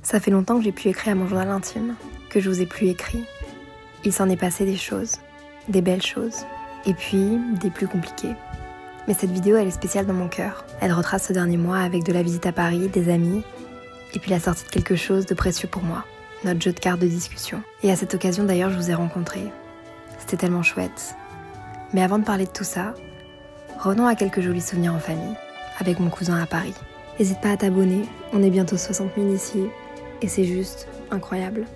Ça fait longtemps que j'ai plus écrit à mon journal intime, que je vous ai plus écrit. Il s'en est passé des choses, des belles choses, et puis des plus compliquées. Mais cette vidéo, elle est spéciale dans mon cœur. Elle retrace ce dernier mois avec de la visite à Paris, des amis, et puis la sortie de quelque chose de précieux pour moi, notre jeu de cartes de discussion. Et à cette occasion d'ailleurs, je vous ai rencontrés. C'était tellement chouette. Mais avant de parler de tout ça, revenons à quelques jolis souvenirs en famille, avec mon cousin à Paris. N'hésite pas à t'abonner, on est bientôt 60 000 ici, et c'est juste incroyable.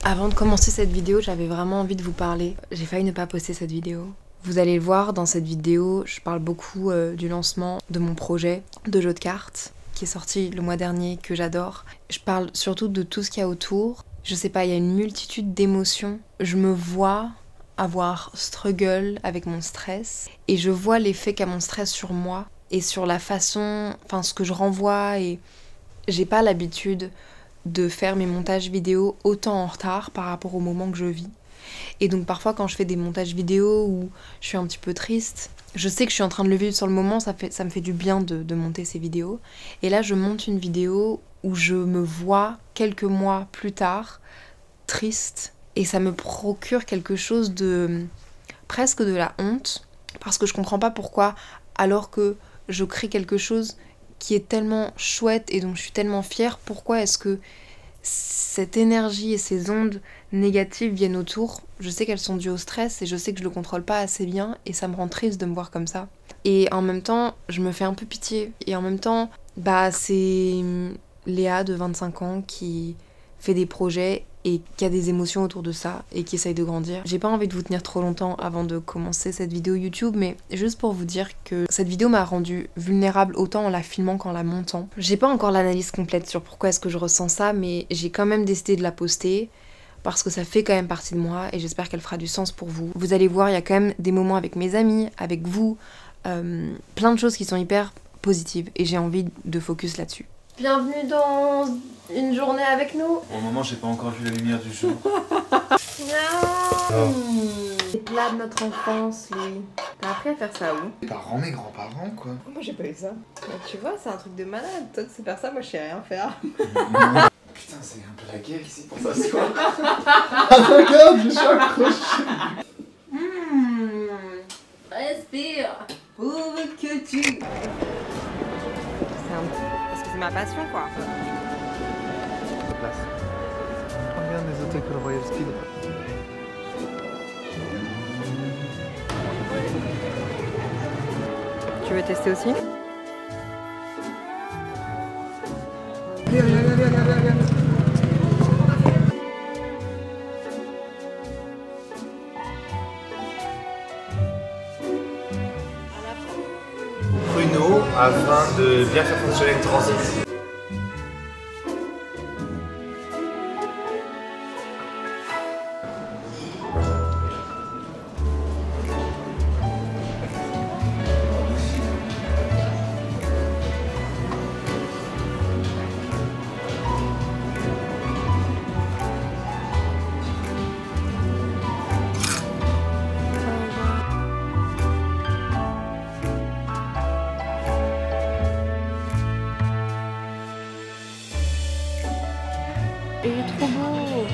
Avant de commencer cette vidéo, j'avais vraiment envie de vous parler. J'ai failli ne pas poster cette vidéo. Vous allez le voir, dans cette vidéo, je parle beaucoup du lancement de mon projet de jeu de cartes, qui est sorti le mois dernier, que j'adore. Je parle surtout de tout ce qu'il y a autour. Je sais pas, il y a une multitude d'émotions. Je me vois avoir struggle avec mon stress, et je vois l'effet qu'a mon stress sur moi, et sur la façon, enfin ce que je renvoie, et j'ai pas l'habitude de faire mes montages vidéo autant en retard par rapport au moment que je vis. Et donc parfois quand je fais des montages vidéo où je suis un petit peu triste, je sais que je suis en train de le vivre sur le moment, ça me fait du bien de monter ces vidéos. Et là je monte une vidéo où je me vois quelques mois plus tard, triste, et ça me procure quelque chose de presque de la honte, parce que je comprends pas pourquoi, alors que je crée quelque chose qui est tellement chouette et dont je suis tellement fière, pourquoi est-ce que cette énergie et ces ondes négatives viennent autour? Je sais qu'elles sont dues au stress et je sais que je le contrôle pas assez bien, et ça me rend triste de me voir comme ça. Et en même temps, je me fais un peu pitié. Et en même temps, c'est Léa de 25 ans qui fait des projets et qui a des émotions autour de ça et qui essaye de grandir. J'ai pas envie de vous tenir trop longtemps avant de commencer cette vidéo YouTube, mais juste pour vous dire que cette vidéo m'a rendue vulnérable autant en la filmant qu'en la montant. J'ai pas encore l'analyse complète sur pourquoi est-ce que je ressens ça, mais j'ai quand même décidé de la poster parce que ça fait quand même partie de moi et j'espère qu'elle fera du sens pour vous. Vous allez voir, il y a quand même des moments avec mes amis, avec vous, plein de choses qui sont hyper positives et j'ai envie de focus là-dessus. Bienvenue dans une journée avec nous. Au moment, j'ai pas encore vu la lumière du jour. Les plats de notre enfance, lui. T'as appris à faire ça où? Mes parents, mes grands-parents, quoi. Moi j'ai pas eu ça. Bah, tu vois, c'est un truc de malade. Toi tu sais faire ça, moi je sais rien faire. Putain, c'est un peu la guerre ici pour s'asseoir. Ah, regarde, je suis accroché. Respire, pauvre que tu. Parce que c'est ma passion, quoi. Regarde les hôtels que le Royal Speed. Tu veux tester aussi? Viens. Pruneau afin de bien faire fonctionner le transit. Il est trop beau.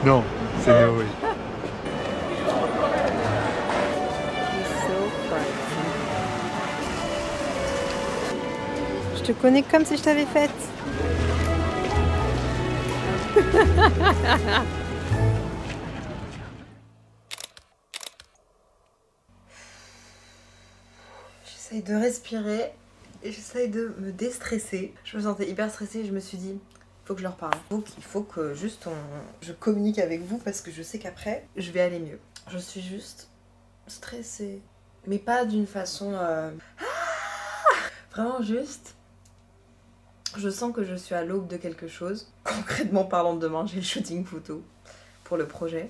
Non, c'est Noé. Je te connais comme si je t'avais faite. J'essaye de respirer et j'essaye de me déstresser. Je me sentais hyper stressée et je me suis dit, faut que je leur parle. Il faut que juste je communique avec vous parce que je sais qu'après, je vais aller mieux. Je suis juste stressée. Mais pas d'une façon... Vraiment juste... Je sens que je suis à l'aube de quelque chose. Concrètement parlant, demain, j'ai le shooting photo pour le projet.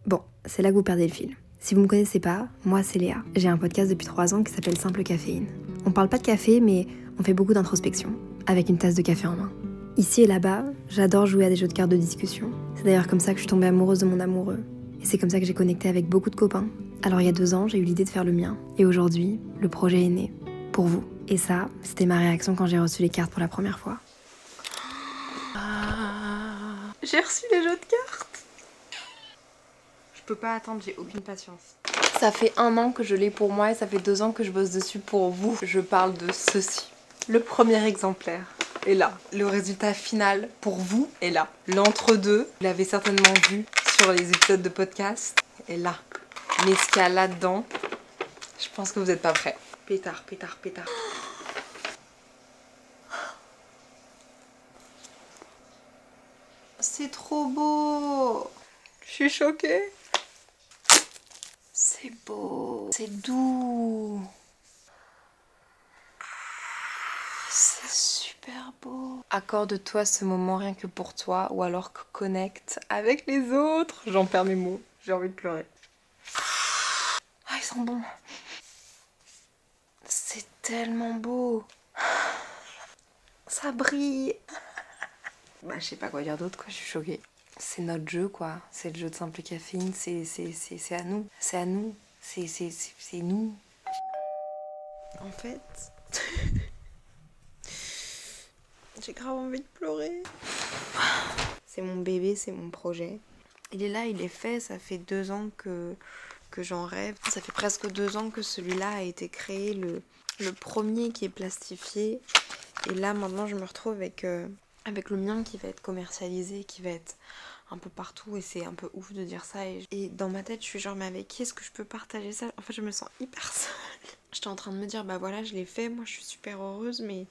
Bon, c'est là que vous perdez le fil. Si vous me connaissez pas, moi c'est Léa. J'ai un podcast depuis 3 ans qui s'appelle Simple Caféine. On parle pas de café, mais on fait beaucoup d'introspection, avec une tasse de café en main. Ici et là-bas, j'adore jouer à des jeux de cartes de discussion. C'est d'ailleurs comme ça que je suis tombée amoureuse de mon amoureux. Et c'est comme ça que j'ai connecté avec beaucoup de copains. Alors il y a 2 ans, j'ai eu l'idée de faire le mien. Et aujourd'hui, le projet est né. Pour vous. Et ça, c'était ma réaction quand j'ai reçu les cartes pour la première fois. J'ai reçu les jeux de cartes. Je peux pas attendre, j'ai aucune patience. Ça fait 1 an que je l'ai pour moi et ça fait 2 ans que je bosse dessus pour vous. Je parle de ceci. Le premier exemplaire est là. Le résultat final pour vous est là. L'entre-deux, vous l'avez certainement vu sur les épisodes de podcast, est là. Mais ce qu'il y a là-dedans, je pense que vous n'êtes pas prêts. Pétard, pétard, pétard. C'est trop beau. Je suis choquée. C'est beau. C'est doux. C'est super beau. Accorde-toi ce moment rien que pour toi ou alors connecte avec les autres. J'en perds mes mots. J'ai envie de pleurer. Ah, ils sont bons. C'est tellement beau. Ça brille. Bah, je sais pas quoi dire d'autre, quoi. Je suis choquée. C'est notre jeu, quoi. C'est le jeu de Simple Caféine. C'est à nous. C'est à nous. C'est nous. En fait... J'ai grave envie de pleurer. C'est mon bébé, c'est mon projet. Il est là, il est fait. Ça fait 2 ans que j'en rêve. Ça fait presque 2 ans que celui-là a été créé. Le premier qui est plastifié. Et là, maintenant, je me retrouve avec le mien qui va être commercialisé, qui va être un peu partout. Et c'est un peu ouf de dire ça. Et dans ma tête, je suis genre, mais avec qui est-ce que je peux partager ça? En fait, je me sens hyper seule. J'étais en train de me dire, bah voilà, je l'ai fait. Moi, je suis super heureuse, mais...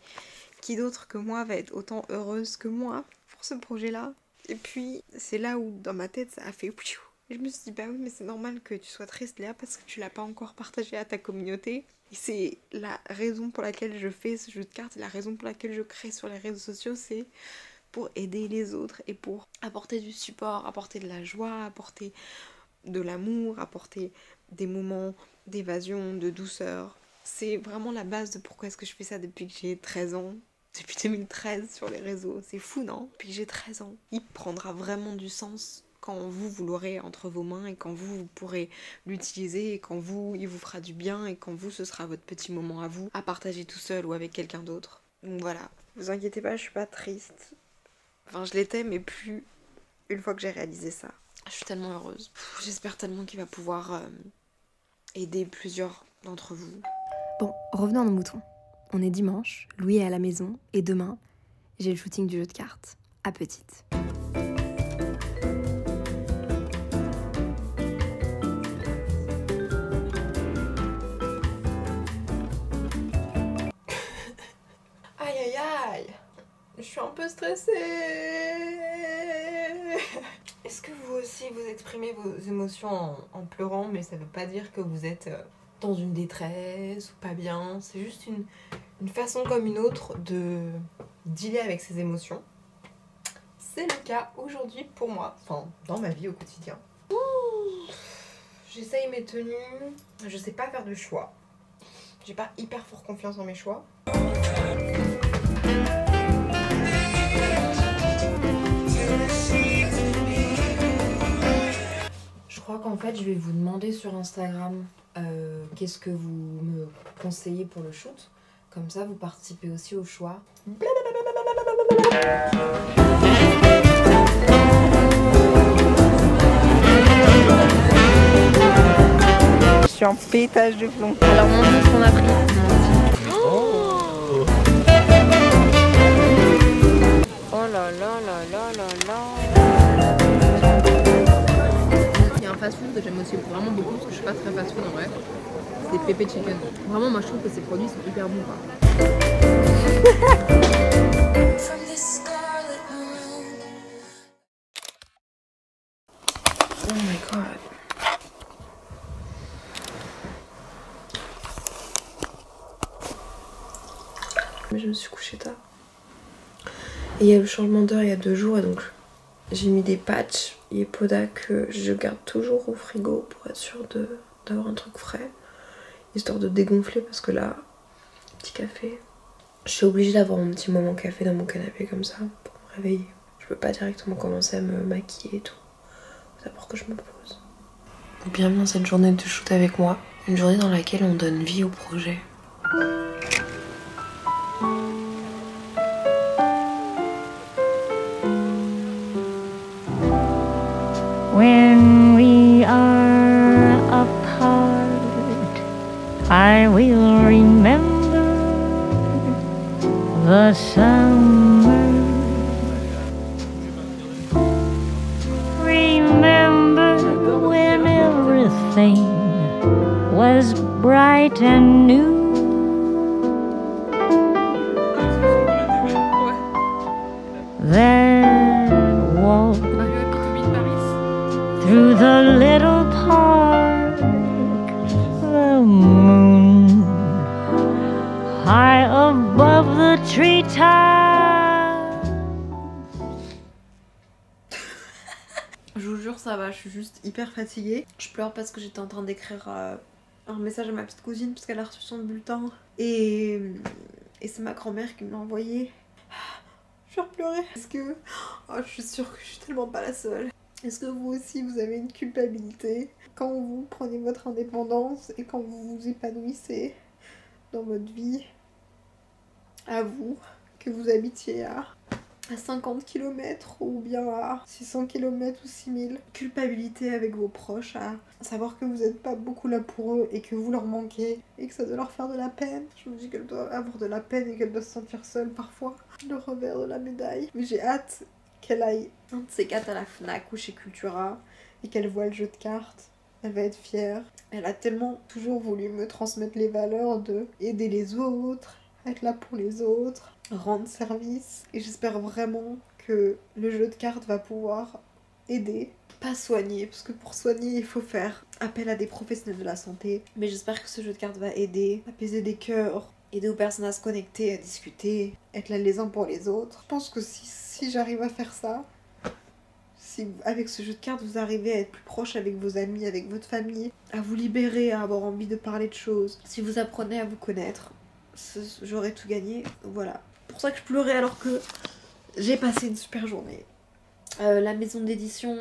qui d'autre que moi va être autant heureuse que moi pour ce projet-là? Et puis, c'est là où, dans ma tête, ça a fait pfiou. Et je me suis dit, bah oui, mais c'est normal que tu sois triste, Léa, parce que tu l'as pas encore partagé à ta communauté. Et c'est la raison pour laquelle je fais ce jeu de cartes, et la raison pour laquelle je crée sur les réseaux sociaux, c'est pour aider les autres et pour apporter du support, apporter de la joie, apporter de l'amour, apporter des moments d'évasion, de douceur. C'est vraiment la base de pourquoi est-ce que je fais ça depuis que j'ai 13 ans. Depuis 2013 sur les réseaux. C'est fou, non? Depuis que j'ai 13 ans. Il prendra vraiment du sens quand vous l'aurez entre vos mains et quand vous pourrez l'utiliser et quand il vous fera du bien et quand ce sera votre petit moment à vous, à partager tout seul ou avec quelqu'un d'autre. Donc voilà. Vous inquiétez pas, je suis pas triste. Enfin, je l'étais, mais plus une fois que j'ai réalisé ça. Je suis tellement heureuse. J'espère tellement qu'il va pouvoir aider plusieurs d'entre vous. Bon, revenons à nos moutons. On est dimanche, Louis est à la maison, et demain, j'ai le shooting du jeu de cartes. À petite. Aïe aïe aïe! Je suis un peu stressée. Est-ce que vous aussi vous exprimez vos émotions en pleurant, mais ça veut pas dire que vous êtes dans une détresse ou pas bien, c'est juste une façon comme une autre de dealer avec ses émotions. C'est le cas aujourd'hui pour moi, enfin dans ma vie au quotidien. J'essaye mes tenues, je sais pas faire de choix. J'ai pas hyper fort confiance en mes choix. Je crois qu'en fait je vais vous demander sur Instagram qu'est-ce que vous me conseillez pour le shoot. Comme ça vous participez aussi au choix. Je suis en pétage de plomb. Alors montre ce qu'on a pris. Oh, oh là là là là là là. Il y a un fast-food que j'aime aussi vraiment beaucoup parce que je suis pas très fast-food en vrai. C'est Pepe Chicken. Vraiment moi je trouve que ces produits sont hyper bons quoi. Oh my god. Mais je me suis couchée tard. Et il y a eu le changement d'heure il y a 2 jours et donc j'ai mis des patchs et Poda que je garde toujours au frigo pour être sûre d'avoir un truc frais. Histoire de dégonfler parce que là, petit café. Je suis obligée d'avoir mon petit moment café dans mon canapé comme ça pour me réveiller. Je peux pas directement commencer à me maquiller et tout. C'est d'abord que je me pose. Bienvenue dans cette journée de shoot avec moi. Une journée dans laquelle on donne vie au projet. When we are apart, I will remember the summer. Remember when everything was bright and new. That walk through the little park, the moon high above the treetops. Je vous jure, ça va, je suis juste hyper fatiguée. Je pleure parce que j'étais en train d'écrire un message à ma petite cousine parce qu'elle a reçu son bulletin. Et c'est ma grand-mère qui me l'a envoyé. Je vais pleurer parce que je suis sûre que je suis tellement pas la seule. Est-ce que vous aussi vous avez une culpabilité quand vous prenez votre indépendance et quand vous vous épanouissez dans votre vie à vous, que vous habitiez à 50 km ou bien à 600 km ou 6000. Culpabilité avec vos proches, à savoir que vous n'êtes pas beaucoup là pour eux et que vous leur manquez et que ça doit leur faire de la peine. Je me dis qu'elle doit avoir de la peine et qu'elle doit se sentir seule parfois. Le revers de la médaille. Mais j'ai hâte qu'elle aille un de ces quatre à la Fnac ou chez Cultura et qu'elle voit le jeu de cartes. Elle va être fière. Elle a tellement toujours voulu me transmettre les valeurs de aider les autres, être là pour les autres, rendre service. Et j'espère vraiment que le jeu de cartes va pouvoir aider, pas soigner, parce que pour soigner il faut faire appel à des professionnels de la santé. Mais j'espère que ce jeu de cartes va aider, apaiser des cœurs, aider aux personnes à se connecter, à discuter, être là les uns pour les autres. Je pense que si j'arrive à faire ça, si avec ce jeu de cartes vous arrivez à être plus proche avec vos amis, avec votre famille, à vous libérer, à avoir envie de parler de choses, si vous apprenez à vous connaître, j'aurais tout gagné. Voilà. Pour ça que je pleurais alors que j'ai passé une super journée. La maison d'édition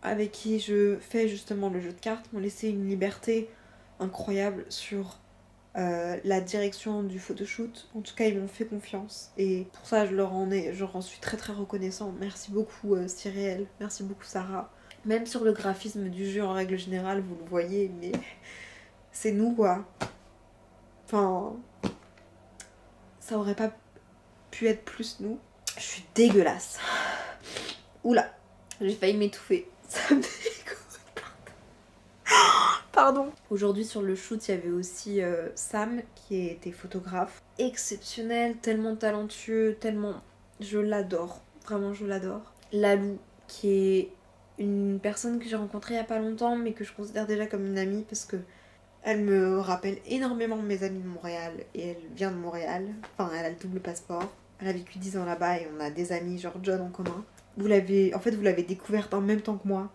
avec qui je fais justement le jeu de cartes m'ont laissé une liberté incroyable sur la direction du photoshoot. En tout cas ils m'ont fait confiance et pour ça je leur en suis très très reconnaissante. Merci beaucoup Cyrielle, merci beaucoup Sarah. Même sur le graphisme du jeu en règle générale vous le voyez, mais c'est nous quoi. Enfin, ça aurait pas pu être plus nous. Je suis dégueulasse. Oula, j'ai failli m'étouffer. Ça me dégoûte. Pardon. Aujourd'hui sur le shoot il y avait aussi Sam qui était photographe. Exceptionnel, tellement talentueux, tellement... Je l'adore, vraiment je l'adore. Lalou qui est une personne que j'ai rencontrée il y a pas longtemps mais que je considère déjà comme une amie parce que elle me rappelle énormément mes amis de Montréal et elle vient de Montréal. Enfin elle a le double passeport. Elle a vécu 10 ans là-bas et on a des amis genre John en commun. Vous l'avez découverte en même temps que moi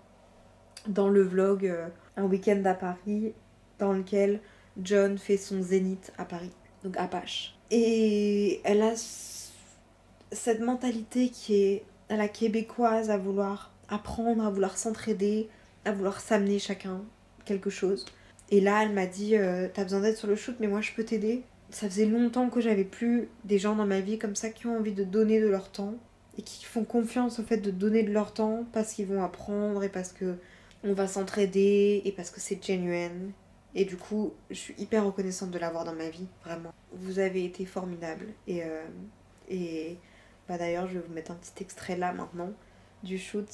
dans le vlog Un week-end à Paris dans lequel John fait son zénith à Paris, donc à Pache. Et elle a cette mentalité qui est à la québécoise, à vouloir apprendre, à vouloir s'entraider, à vouloir s'amener chacun quelque chose. Et là elle m'a dit t'as besoin d'aide sur le shoot mais moi je peux t'aider. Ça faisait longtemps que j'avais plus des gens dans ma vie comme ça qui ont envie de donner de leur temps et qui font confiance au fait de donner de leur temps parce qu'ils vont apprendre et parce que on va s'entraider et parce que c'est genuine. Et du coup, je suis hyper reconnaissante de l'avoir dans ma vie, vraiment. Vous avez été formidables. Et bah d'ailleurs, je vais vous mettre un petit extrait là maintenant du shoot.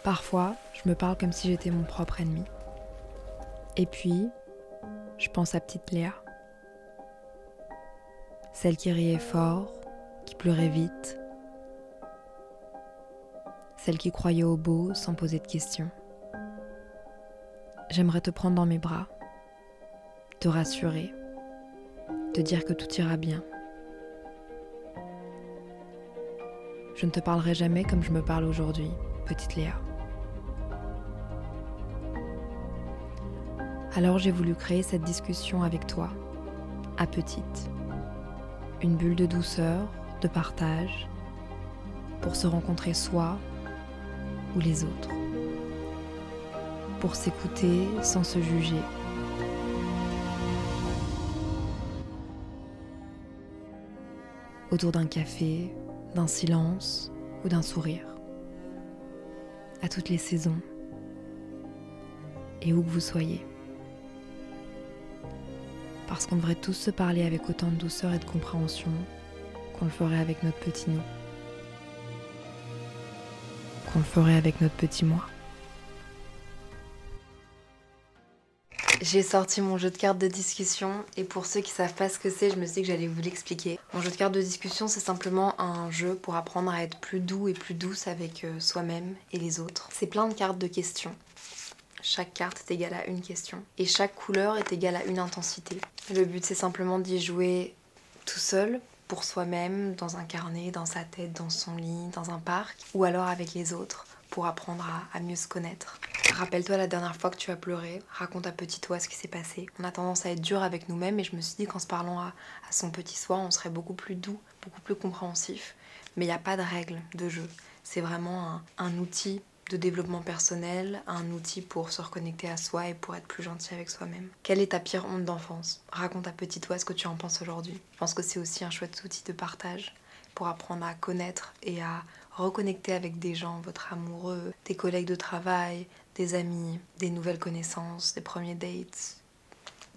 Parfois, je me parle comme si j'étais mon propre ennemi. Et puis, je pense à petite Léa. Celle qui riait fort, qui pleurait vite. Celle qui croyait au beau sans poser de questions. J'aimerais te prendre dans mes bras, te rassurer, te dire que tout ira bien. Je ne te parlerai jamais comme je me parle aujourd'hui, petite Léa. Alors j'ai voulu créer cette discussion avec toi, à petite. Une bulle de douceur, de partage, pour se rencontrer soi ou les autres, pour s'écouter sans se juger. Autour d'un café, d'un silence ou d'un sourire. À toutes les saisons et où que vous soyez. Parce qu'on devrait tous se parler avec autant de douceur et de compréhension qu'on le ferait avec notre petit nous. Qu'on le ferait avec notre petit moi. J'ai sorti mon jeu de cartes de discussion et pour ceux qui savent pas ce que c'est, je me suis dit que j'allais vous l'expliquer. Mon jeu de cartes de discussion, c'est simplement un jeu pour apprendre à être plus doux et plus douce avec soi-même et les autres. C'est plein de cartes de questions. Chaque carte est égale à une question et chaque couleur est égale à une intensité. Le but, c'est simplement d'y jouer tout seul, pour soi-même, dans un carnet, dans sa tête, dans son lit, dans un parc, ou alors avec les autres, pour apprendre à mieux se connaître. Rappelle-toi la dernière fois que tu as pleuré, raconte à petit toi ce qui s'est passé. On a tendance à être dur avec nous-mêmes et je me suis dit qu'en se parlant à son petit soi, on serait beaucoup plus doux, beaucoup plus compréhensif. Mais il n'y a pas de règle de jeu. C'est vraiment un outil de développement personnel, un outil pour se reconnecter à soi et pour être plus gentil avec soi-même. Quelle est ta pire honte d'enfance? Raconte à petit toi ce que tu en penses aujourd'hui. Je pense que c'est aussi un chouette outil de partage pour apprendre à connaître et à reconnecter avec des gens, votre amoureux, des collègues de travail, des amis, des nouvelles connaissances, des premiers dates,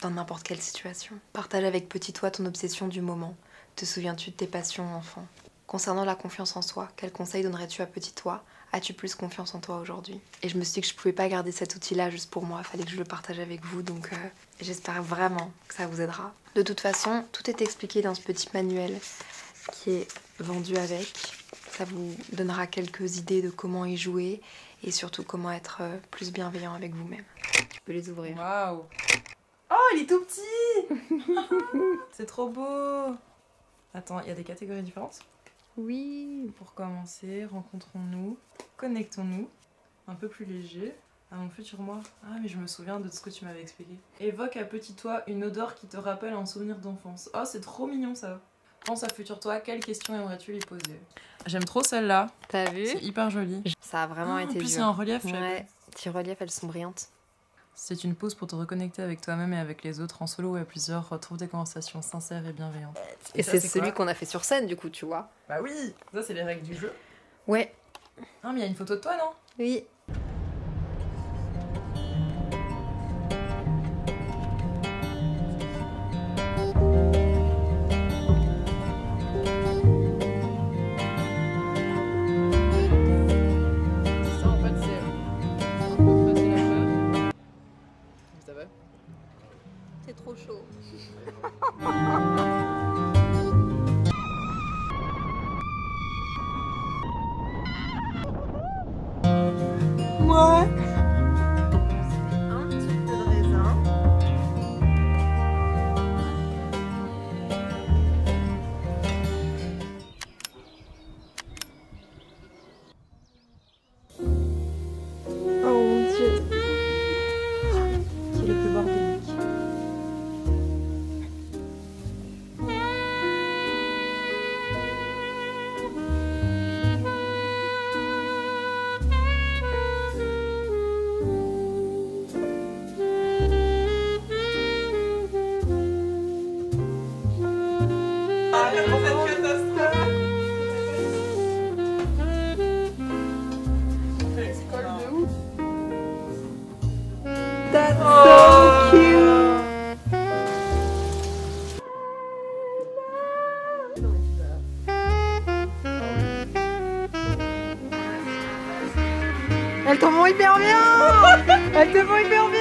dans n'importe quelle situation. Partage avec petit toi ton obsession du moment. Te souviens-tu de tes passions enfant? Concernant la confiance en soi, quel conseil donnerais-tu à petit toi? As-tu plus confiance en toi aujourd'hui? Et je me suis dit que je pouvais pas garder cet outil-là juste pour moi, il fallait que je le partage avec vous, donc j'espère vraiment que ça vous aidera. De toute façon, tout est expliqué dans ce petit manuel qui est vendu avec. Ça vous donnera quelques idées de comment y jouer et surtout comment être plus bienveillant avec vous-même. Tu peux les ouvrir. Waouh! Oh, il est tout petit! C'est trop beau! Attends, il y a des catégories différentes? Oui. Pour commencer, rencontrons-nous, connectons-nous, un peu plus léger, à mon futur moi. Ah, mais je me souviens de ce que tu m'avais expliqué. Évoque à petit toi une odeur qui te rappelle un souvenir d'enfance. Oh, c'est trop mignon ça! Pense à futur toi, quelle question aimerais-tu lui poser? J'aime trop celle-là. T'as vu? C'est hyper joli. Ça a vraiment été En plus, dur. il y a un relief. Ouais, petits reliefs, elles sont brillantes. C'est une pause pour te reconnecter avec toi-même et avec les autres en solo ou à plusieurs. Retrouve des conversations sincères et bienveillantes. Et ça, c'est celui quoi? qu'on a fait sur scène du coup, tu vois. Bah oui, ça c'est les règles du jeu. Ouais. Ah, mais il y a une photo de toi, non? Oui. Ça en fait c'est facile à faire. Ça va? C'est trop chaud. Ouais. Un petit peu de raisin. Oh mon Dieu. Qui est le plus bordélique. That's so cute. Elle te rend hyper bien. Elle te rend hyper bien.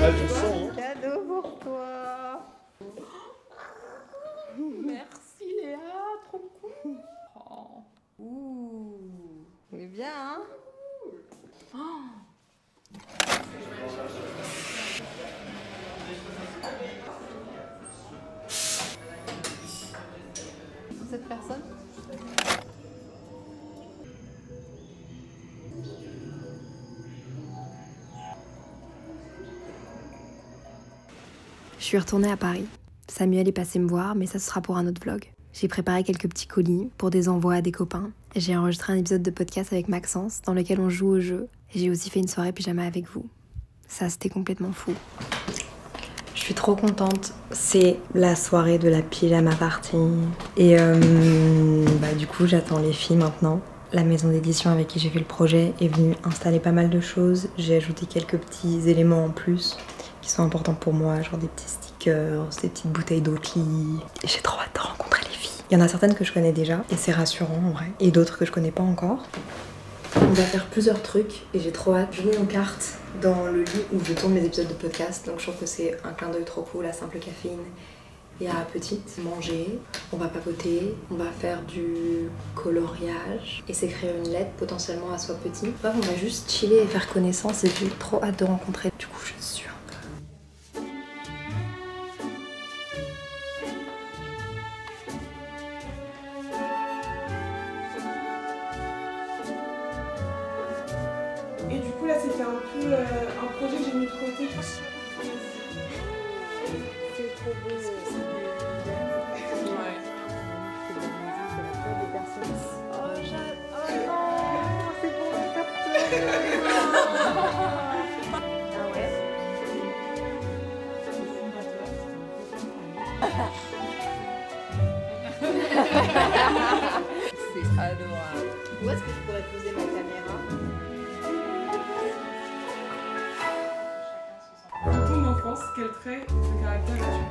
Ah, je sens, hein. Cadeau pour toi. Merci Léa, trop cool. Oh. Ouh. Mais bien, hein? Cette personne? Je suis retournée à Paris. Samuel est passé me voir, mais ça sera pour un autre vlog. J'ai préparé quelques petits colis pour des envois à des copains. J'ai enregistré un épisode de podcast avec Maxence dans lequel on joue au jeu. Et j'ai aussi fait une soirée pyjama avec vous. Ça, c'était complètement fou. Je suis trop contente. C'est la soirée de la pyjama party. Et du coup, j'attends les filles maintenant. La maison d'édition avec qui j'ai fait le projet est venue installer pas mal de choses. J'ai ajouté quelques petits éléments en plus qui sont importants pour moi, genre des petits stickers, des petites bouteilles d'Oatly. Et j'ai trop hâte de rencontrer les filles. Il y en a certaines que je connais déjà, et c'est rassurant en vrai, et d'autres que je connais pas encore. On va faire plusieurs trucs, et j'ai trop hâte. Je mets nos cartes dans le lit où je tourne mes épisodes de podcast, donc je trouve que c'est un clin d'œil trop cool, la simple caféine. Et à la petite, manger, on va papoter, on va faire du coloriage et s'écrire une lettre potentiellement à soi petit. Bref, on va juste chiller et faire connaissance et j'ai trop hâte de rencontrer. Du coup, je suis un peu... Et du coup là c'était un peu un projet que j'ai mis de côté. C'est trop beau. C'est adorable. Où est-ce que je pourrais poser ma caméra? Dans ton enfance, quel trait de caractère as-tu?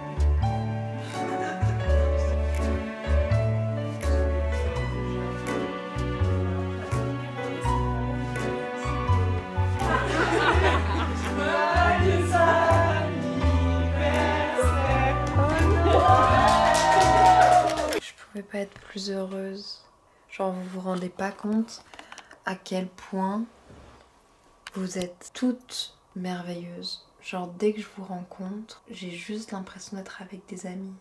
Je pouvais pas être plus heureuse. Genre, vous vous rendez pas compte à quel point vous êtes toutes merveilleuses. Genre, dès que je vous rencontre, j'ai juste l'impression d'être avec des amis.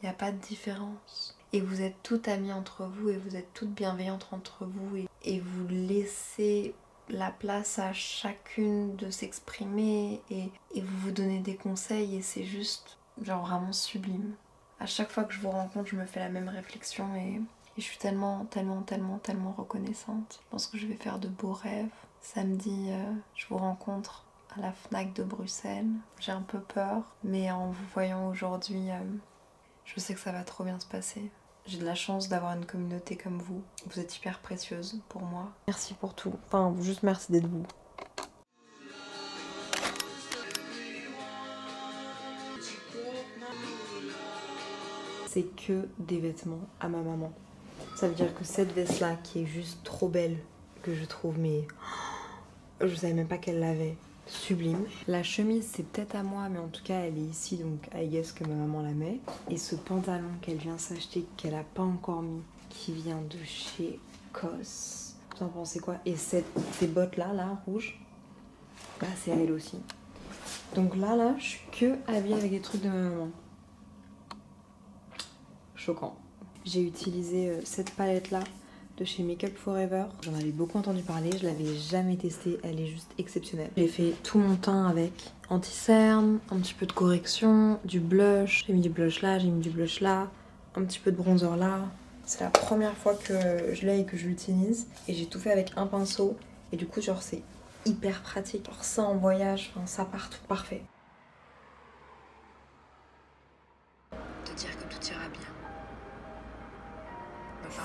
Il n'y a pas de différence. Et vous êtes toutes amies entre vous et vous êtes toutes bienveillantes entre vous et vous laissez la place à chacune de s'exprimer et vous vous donnez des conseils et c'est juste genre vraiment sublime. À chaque fois que je vous rencontre, je me fais la même réflexion et je suis tellement reconnaissante. Je pense que je vais faire de beaux rêves. Samedi, je vous rencontre à la Fnac de Bruxelles. J'ai un peu peur, mais en vous voyant aujourd'hui, je sais que ça va trop bien se passer. J'ai de la chance d'avoir une communauté comme vous. Vous êtes hyper précieuse pour moi. Merci pour tout. Enfin, juste merci d'être vous. C'est que des vêtements à ma maman. Ça veut dire que cette veste-là, qui est juste trop belle, que je trouve, mais je savais même pas qu'elle l'avait, sublime. La chemise, c'est peut-être à moi, mais en tout cas, elle est ici, donc I guess que ma maman la met. Et ce pantalon qu'elle vient s'acheter, qu'elle a pas encore mis, qui vient de chez COS. Vous en pensez quoi? Et ces bottes-là, là, rouges, bah, c'est à elle aussi. Donc là, je suis que habillée avec des trucs de ma maman. Choquant. J'ai utilisé cette palette là de chez Make Up Forever. J'en avais beaucoup entendu parler, je l'avais jamais testée, elle est juste exceptionnelle. J'ai fait tout mon teint avec anti-cerne, un petit peu de correction, du blush. J'ai mis du blush là, j'ai mis du blush là, un petit peu de bronzer là. C'est la première fois que je l'ai et que je l'utilise. Et j'ai tout fait avec un pinceau. Et du coup, genre, c'est hyper pratique. Genre ça en voyage, enfin ça partout, parfait. Te dire que tout ira bien.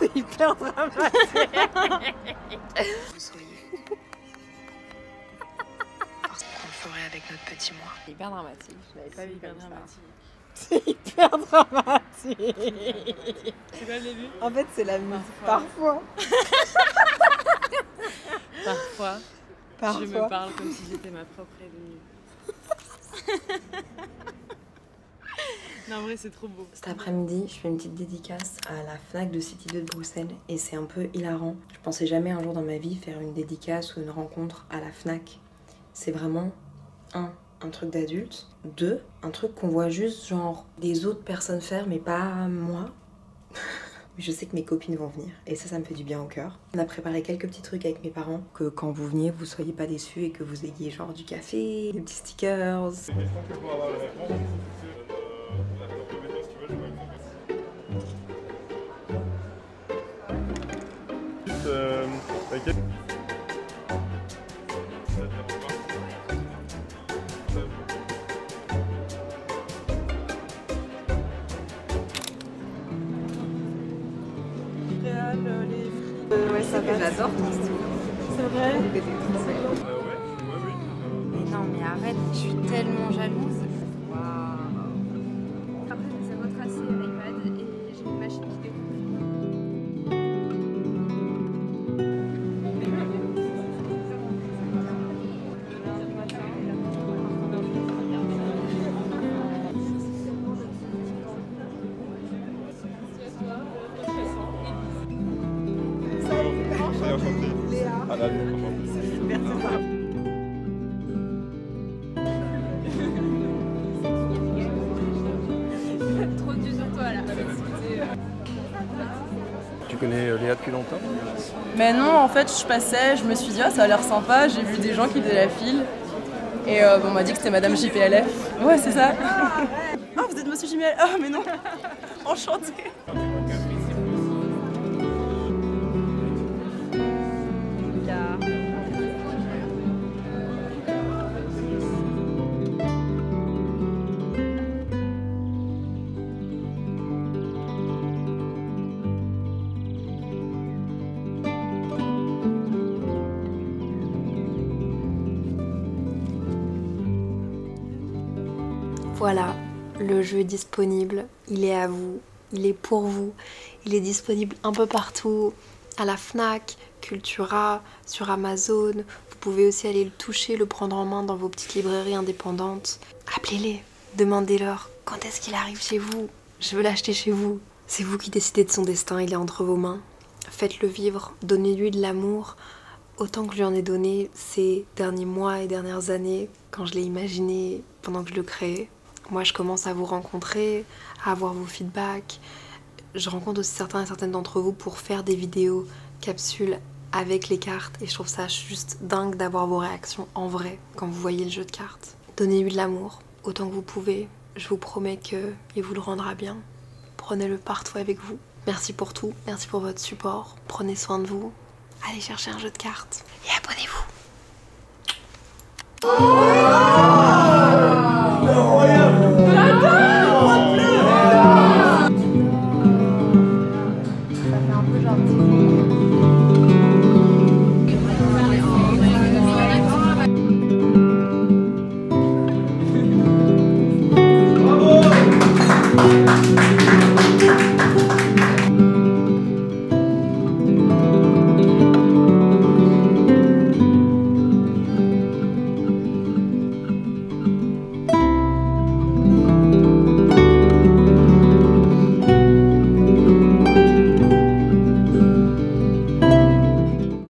C'est hyper dramatique. Vous soyez. Parce qu'on le ferait avec notre petit moi. C'est hyper dramatique. Je l'avais pas vu hyper comme ça. dramatique. C'est hyper dramatique. C'est quoi le début? En fait, c'est la musique. Parfois. Parfois. Parfois. Je me parle comme si j'étais ma propre ennemie. Non, en vrai, c'est trop beau. Cet après-midi, je fais une petite dédicace à la Fnac de City 2 de Bruxelles et c'est un peu hilarant. Je pensais jamais un jour dans ma vie faire une dédicace ou une rencontre à la Fnac. c'est vraiment un truc d'adulte, 2, un truc qu'on voit juste genre des autres personnes faire mais pas moi. Je sais que mes copines vont venir et ça me fait du bien au cœur. On a préparé quelques petits trucs avec mes parents, que quand vous veniez vous soyez pas déçus et que vous ayez genre du café, des petits stickers. Ouais, ça va. J'adore ton style. C'est vrai. Mais non mais arrête, je suis tellement jalouse. Après, je les ai retracés l'iPad et j'ai une machine qui découpe. Trop dur sur toi là. Tu connais Léa depuis longtemps? Mais non, en fait, je passais, je me suis dit, ah, ça a l'air sympa, j'ai vu des gens qui faisaient la file. Et on m'a dit que c'était Madame JPLF. Ouais, c'est ça. Ah, vous êtes Monsieur JPLF? Ah, mais non. Enchantée. Voilà, le jeu est disponible, il est à vous, il est pour vous, il est disponible un peu partout, à la Fnac, Cultura, sur Amazon. Vous pouvez aussi aller le toucher, le prendre en main dans vos petites librairies indépendantes. Appelez-les, demandez-leur quand est-ce qu'il arrive chez vous. Je veux l'acheter chez vous. C'est vous qui décidez de son destin, il est entre vos mains. Faites-le vivre, donnez-lui de l'amour, autant que je lui en ai donné ces derniers mois et dernières années, quand je l'ai imaginé, pendant que je le créais. Moi, je commence à vous rencontrer, à avoir vos feedbacks. Je rencontre aussi certains et certaines d'entre vous pour faire des vidéos capsules avec les cartes. Et je trouve ça juste dingue d'avoir vos réactions en vrai quand vous voyez le jeu de cartes. Donnez-lui de l'amour, autant que vous pouvez. Je vous promets qu'il vous le rendra bien. Prenez-le partout avec vous. Merci pour tout, merci pour votre support. Prenez soin de vous. Allez chercher un jeu de cartes et abonnez-vous.